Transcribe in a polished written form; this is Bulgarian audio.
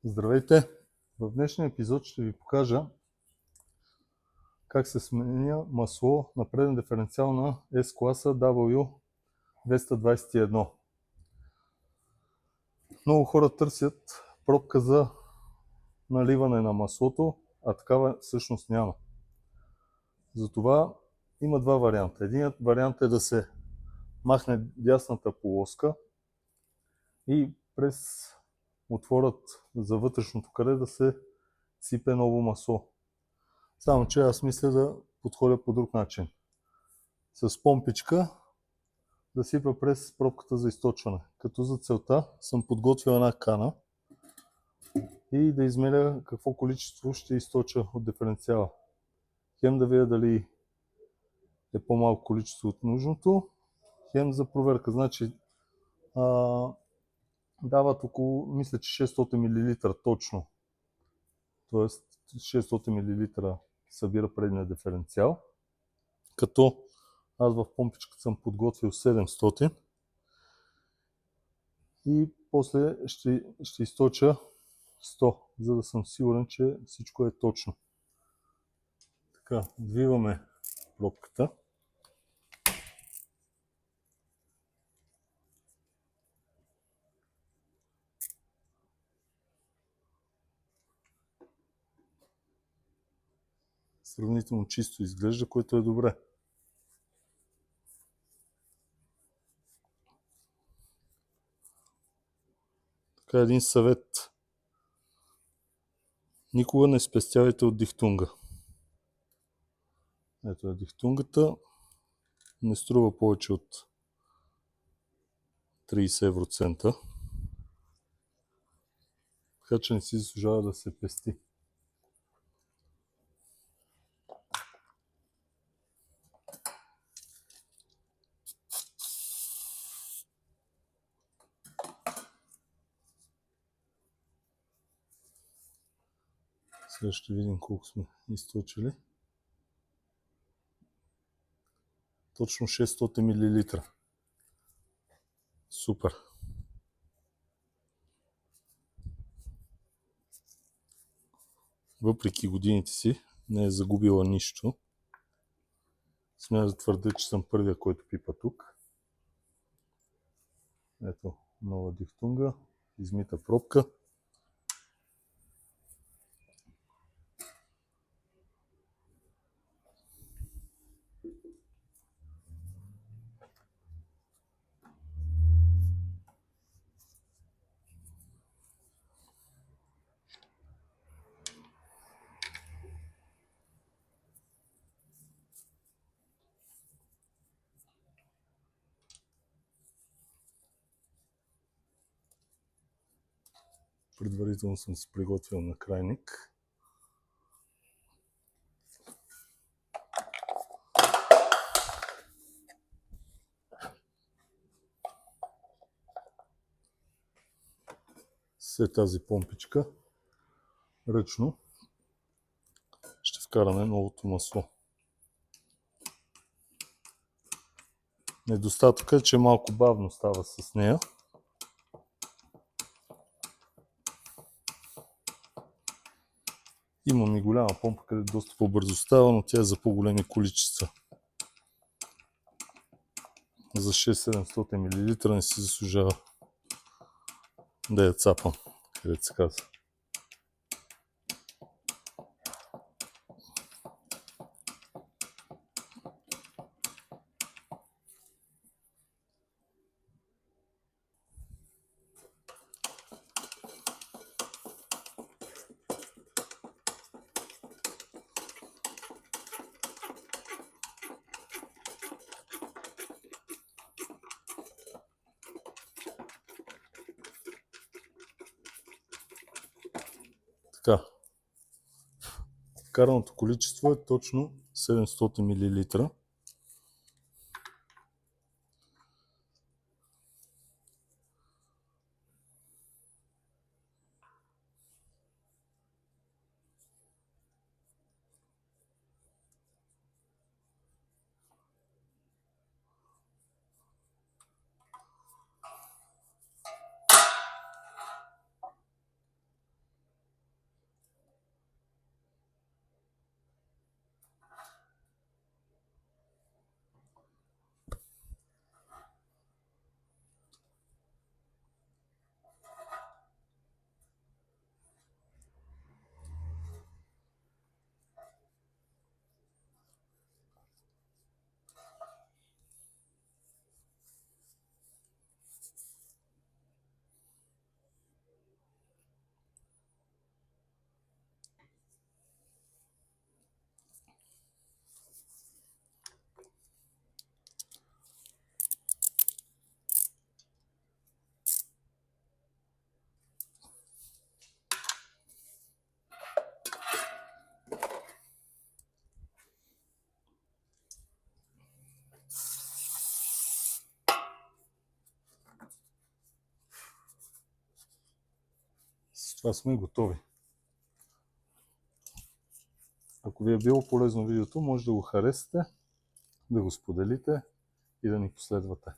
Здравейте! В днешния епизод ще ви покажа как се сменя масло на преден диференциал на S-класа W221. Много хора търсят пробка за наливане на маслото, а такава всъщност няма. Затова има два варианта. Единият вариант е да се махне дясната полоска и през отворът за вътрешното къде да се сипе ново масло. Само че аз мисля да подходя по друг начин. С помпичка да сипа през пробката за източване. Като за целта съм подготвил една кана и да измеря какво количество ще източа от диференциала. Хем да видя дали е по-малко количество от нужното, хем за проверка. Значи дават около, мисля, че 600 мл точно. Тоест 600 мл събира предния диференциал. Като аз в помпичката съм подготвил 700 и после ще източа 100, за да съм сигурен, че всичко е точно. Така, вдвиваме пробката. Сравнително чисто изглежда, което е добре. Така, един съвет. Никога не спестявайте от дихтунга. Ето е дихтунгата. Не струва повече от 30 евроцента. Така че не си заслужава да се пести. Сега ще видим колко сме източили. Точно 600 мл. Супер! Въпреки годините си, не е загубила нищо. Смея да твърдя, че съм първия, който пипа тук. Ето, нова дихтунга, измита пробка. Предварително съм се приготвил на крайник. След тази помпичка ръчно ще вкараме новото масло. Недостатъкът е, че малко бавно става с нея. Имам и голяма помпа, където доста по-бързо става, но тя е за по-големи количества. За 600-700 мл не си заслужава да я цапам, където се казва. Така, вкараното количество е точно 700 мл. това сме готови. Ако ви е било полезно видеото, може да го харесате, да го споделите и да ни последвате.